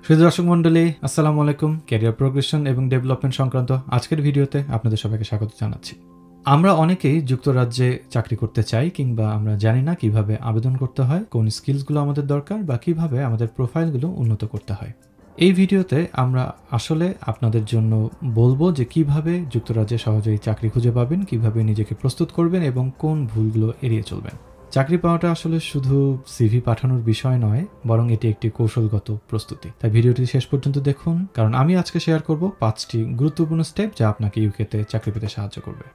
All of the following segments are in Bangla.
সুধী দর্শক মণ্ডলী, আসসালামু আলাইকুম। ক্যারিয়ার প্রোগ্রেশন এবং ডেভেলপমেন্ট সংক্রান্ত আজকের ভিডিওতে আপনাদের সবাইকে স্বাগত জানাচ্ছি। আমরা অনেকেই যুক্তরাজ্যে চাকরি করতে চাই, কিংবা আমরা জানি না কিভাবে আবেদন করতে হয়, কোন স্কিলসগুলো আমাদের দরকার, বা কিভাবে আমাদের প্রোফাইলগুলো উন্নত করতে হয়। এই ভিডিওতে আমরা আসলে আপনাদের জন্য বলবো যে কিভাবে যুক্তরাজ্যে সহজেই চাকরি খুঁজে পাবেন, কিভাবে নিজেকে প্রস্তুত করবেন এবং কোন ভুলগুলো এড়িয়ে চলবেন। চাকরি পাওয়াটা আসলে শুধু সিভি পাঠানোর বিষয় নয়, বরং এটি একটি কৌশলগত প্রস্তুতি। তাই ভিডিওটি শেষ পর্যন্ত দেখুন, কারণ আমি আজকে শেয়ার করব 5টি গুরুত্বপূর্ণ স্টেপ যা আপনাকে ইউকেতে চাকরি পেতে সাহায্য করবে।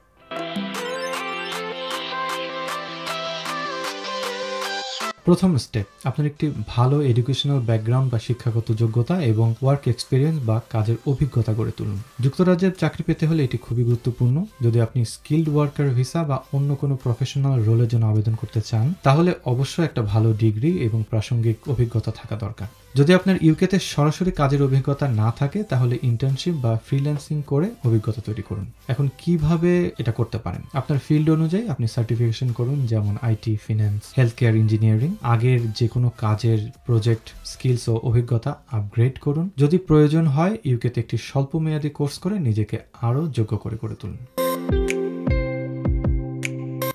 প্রথম স্টেপ, আপনার একটি ভালো এডুকেশনাল ব্যাকগ্রাউন্ড বা শিক্ষাগত যোগ্যতা এবং ওয়ার্ক এক্সপিরিয়েন্স বা কাজের অভিজ্ঞতা গড়ে তুলুন। যুক্তরাজ্যের চাকরি পেতে হলে এটি খুবই গুরুত্বপূর্ণ। যদি আপনি স্কিল্ড ওয়ার্কার ভিসা বা অন্য কোনো প্রফেশনাল রোলের জন্য আবেদন করতে চান, তাহলে অবশ্যই একটা ভালো ডিগ্রি এবং প্রাসঙ্গিক অভিজ্ঞতা থাকা দরকার। যদি আপনার ইউকেতে সরাসরি কাজের অভিজ্ঞতা না থাকে, তাহলে ইন্টার্নশিপ বা ফ্রিল্যান্সিং করে অভিজ্ঞতা তৈরি করুন। এখন কিভাবে এটা করতে পারেন? আপনার ফিল্ড অনুযায়ী আপনি সার্টিফিকেশন করুন, যেমন IT, finance, health care, engineering. আগের যে কোনো কাজের প্রজেক্ট, স্কিলস ও অভিজ্ঞতা আপগ্রেড করুন। যদি প্রয়োজন হয়, ইউকেতে একটি স্বল্প মেয়াদী কোর্স করে নিজেকে আরও যোগ্য করে তুলুন।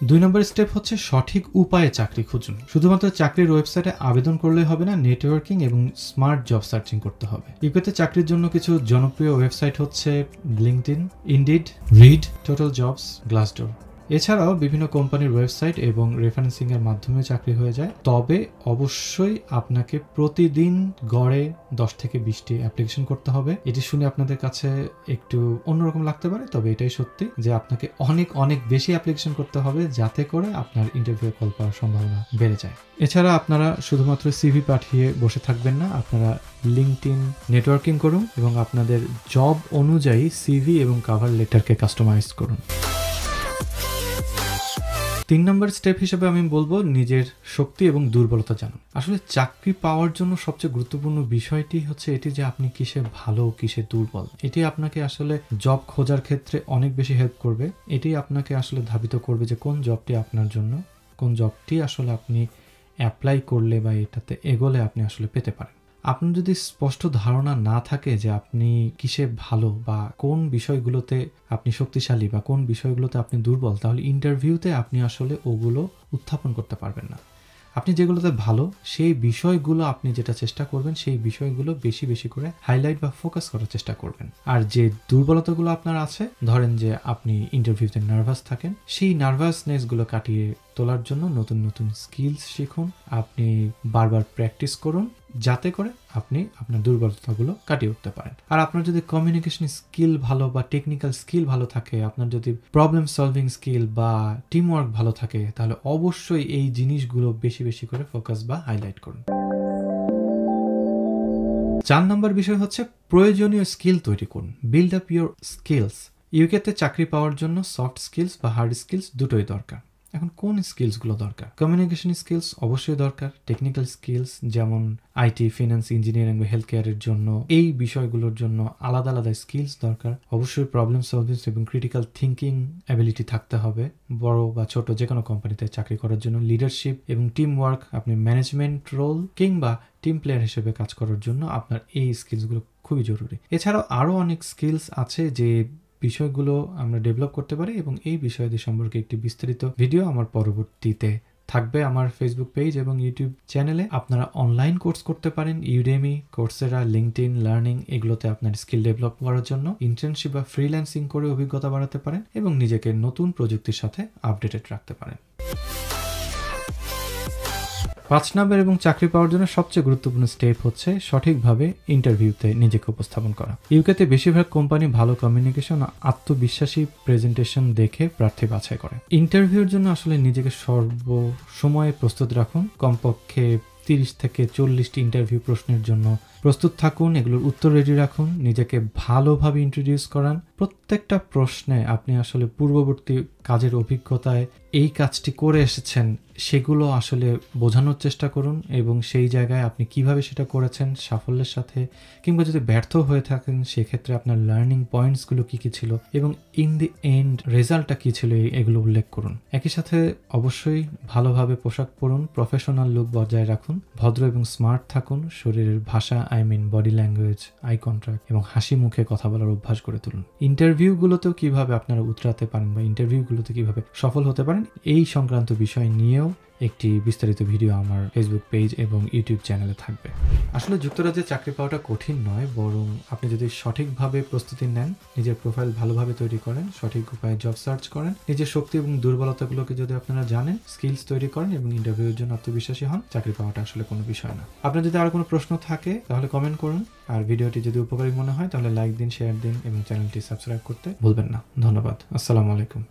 2 নম্বর স্টেপ হচ্ছে সঠিক উপায়ে চাকরি খুঁজুন। শুধুমাত্র চাকরির ওয়েবসাইটে আবেদন করলে হবে না, নেটওয়ার্কিং এবং স্মার্ট জব সার্চিং করতে হবে। ইউকেতে চাকরির জন্য কিছু জনপ্রিয় ওয়েবসাইট হচ্ছে LinkedIn, indeed, read, total jobs, Glassdoor. এছাড়াও বিভিন্ন কোম্পানির ওয়েবসাইট এবং রেফারেন্সিং এর মাধ্যমে চাকরি হয়ে যায়। তবে অবশ্যই আপনাকে প্রতিদিন গড়ে 10 থেকে 20টি অ্যাপ্লিকেশন করতে হবে। এটি শুনে আপনাদের কাছে একটু অন্যরকম লাগতে পারে, তবে এটাই সত্যি যে আপনাকে অনেক অনেক বেশি অ্যাপ্লিকেশন করতে হবে, যাতে করে আপনার ইন্টারভিউ কল পাওয়ার সম্ভাবনা বেড়ে যায়। এছাড়া আপনারা শুধুমাত্র সিভি পাঠিয়ে বসে থাকবেন না, আপনারা লিঙ্কডইন নেটওয়ার্কিং করুন এবং আপনাদের জব অনুযায়ী সিভি এবং কভার লেটারকে কাস্টমাইজ করুন। 3 নম্বর স্টেপ হিসেবে আমি বলবো নিজের শক্তি এবং দুর্বলতা জানুন। আসলে চাকরি পাওয়ার জন্য সবচেয়ে গুরুত্বপূর্ণ বিষয়টি হচ্ছে এটি যে আপনি কিসে ভালো, কিসে দুর্বল। এটি আপনাকে আসলে জব খোঁজার ক্ষেত্রে অনেক বেশি হেল্প করবে। এটি আপনাকে আসলে ধাবিত করবে যে কোন জবটি আপনার জন্য, কোন জবটি আসলে আপনি অ্যাপ্লাই করলে বা এটাতে এগোলে আপনি আসলে পেতে পারেন। আপনার যদি স্পষ্ট ধারণা না থাকে যে আপনি কিসে ভালো বা কোন বিষয়গুলোতে আপনি শক্তিশালী বা কোন বিষয়গুলোতে আপনি দুর্বল, তাহলে ইন্টারভিউতে আপনি আসলে ওগুলো উত্থাপন করতে পারবেন না। আপনি যেগুলোতে ভালো, সেই বিষয়গুলো আপনি যেটা চেষ্টা করবেন, সেই বিষয়গুলো বেশি বেশি করে হাইলাইট বা ফোকাস করার চেষ্টা করবেন। আর যে দুর্বলতাগুলো আপনার আছে, ধরেন যে আপনি ইন্টারভিউতে নার্ভাস থাকেন, সেই নার্ভাসনেসগুলো কাটিয়ে তোলার জন্য নতুন নতুন স্কিলস শিখুন। আপনি বারবার প্র্যাকটিস করুন, যাতে করে আপনি আপনার দুর্বলতাগুলো কাটিয়ে উঠতে পারেন। আর আপনার যদি কমিউনিকেশন স্কিল ভালো বা টেকনিক্যাল স্কিল ভালো থাকে, আপনার যদি প্রবলেম সলভিং স্কিল বা টিম ওয়ার্ক ভালো থাকে, তাহলে অবশ্যই এই জিনিসগুলো বেশি বেশি করে ফোকাস বা হাইলাইট করুন। 4 নম্বর বিষয় হচ্ছে প্রয়োজনীয় স্কিল তৈরি করুন। Build up your skills. ইউকেতে চাকরি পাওয়ার জন্য সফট স্কিলস বা হার্ড স্কিলস দুটোই দরকার। এখন কোন স্কিলসগুলো দরকার? কমিউনিকেশন স্কিলস অবশ্যই দরকার। টেকনিক্যাল স্কিলস যেমন আইটি, ফিন্যান্স, ইঞ্জিনিয়ারিং বা হেলথ কেয়ারের জন্য এই বিষয়গুলোর জন্য আলাদা আলাদা স্কিলস দরকার। অবশ্যই প্রবলেম সলভিং এবং ক্রিটিক্যাল থিঙ্কিং অ্যাবিলিটি থাকতে হবে। বড় বা ছোট যে কোনো কোম্পানিতে চাকরি করার জন্য লিডারশিপ এবং টিম ওয়ার্ক, আপনি ম্যানেজমেন্ট রোল কিংবা টিম প্লেয়ার হিসেবে কাজ করার জন্য আপনার এই স্কিলসগুলো খুবই জরুরি। এছাড়াও আরও অনেক স্কিলস আছে যে বিষয়গুলো আমরা ডেভেলপ করতে পারি, এবং এই বিষয়টি সম্পর্কে একটি বিস্তারিত ভিডিও আমার পরবর্তীতে থাকবে আমার ফেসবুক পেজ এবং ইউটিউব চ্যানেলে। আপনারা অনলাইন কোর্স করতে পারেন, ইউডেমি, কোর্সেরা, লিঙ্কডইন লার্নিং, এগুলোতে আপনার স্কিল ডেভেলপ করার জন্য ইন্টার্নশিপ বা ফ্রিল্যান্সিং করে অভিজ্ঞতা বাড়াতে পারেন এবং নিজেকে নতুন প্রযুক্তির সাথে আপডেটেড রাখতে পারেন। 5 নম্বর এবং চাকরি পাওয়ার জন্য সবচেয়ে গুরুত্বপূর্ণ স্টেপ হচ্ছে সঠিকভাবে ইন্টারভিউতে নিজেকে উপস্থাপন করা। ইউকেতে বেশিরভাগ কোম্পানি ভালো কমিউনিকেশন ও আত্মবিশ্বাসী প্রেজেন্টেশন দেখে প্রার্থী বাছাই করে। ইন্টারভিউর জন্য আসলে নিজেকে সর্বসময় প্রস্তুত রাখুন। কমপক্ষে 30 থেকে 40টি ইন্টারভিউ প্রশ্নের জন্য প্রস্তুত থাকুন, এগুলোর উত্তর রেডি রাখুন, নিজেকে ভালোভাবে ইন্ট্রোডিউস করান। প্রত্যেকটা প্রশ্নে আপনি আসলে পূর্ববর্তী কাজের অভিজ্ঞতায় এই কাজটি করে এসেছেন সেগুলো আসলে বোঝানোর চেষ্টা করুন, এবং সেই জায়গায় আপনি কিভাবে সেটা করেছেন সাফল্যের সাথে, কিংবা যদি ব্যর্থ হয়ে থাকেন সেক্ষেত্রে আপনার লার্নিং পয়েন্টসগুলো কী কী ছিল এবং ইন দি এন্ড রেজাল্টটা কী ছিল এগুলো উল্লেখ করুন। একই সাথে অবশ্যই ভালোভাবে পোশাক পরুন, প্রফেশনাল লুক বজায় রাখুন, ভদ্র এবং স্মার্ট থাকুন, শরীরের ভাষা বডি ল্যাঙ্গুয়েজ, আই কন্ট্যাক্ট এবং হাসি মুখে কথা বলার অভ্যাস করে তুলুন। ইন্টারভিউগুলোতেও কিভাবে আপনারা উতরাতে পারেন বা ইন্টারভিউগুলোতে কিভাবে সফল হতে পারেন এই সংক্রান্ত বিষয় নিয়েও একটি বিস্তারিত ভিডিও আমার ফেসবুক পেজ এবং ইউটিউব চ্যানেলে থাকবে। আসলে যুক্তরাজ্যে চাকরি পাওয়াটা কঠিন নয়, বরং আপনি যদি সঠিকভাবে প্রস্তুতি নেন, নিজের প্রোফাইল ভালোভাবে তৈরি করেন, সঠিক উপায়ে জব সার্চ করেন, নিজের শক্তি এবং দুর্বলতাগুলোকে যদি আপনারা জানেন, স্কিলস তৈরি করেন এবং ইন্টারভিউর জন্য আত্মবিশ্বাসী হন, চাকরি পাওয়াটা আসলে কোনো বিষয় না। আপনার যদি আরো কোনো প্রশ্ন থাকে তাহলে কমেন্ট করুন, আর ভিডিওটি যদি উপকারী মনে হয় তাহলে লাইক দিন, শেয়ার দিন এবং চ্যানেলটি সাবস্ক্রাইব করতে ভুলবেন না। ধন্যবাদ। আসসালামু আলাইকুম।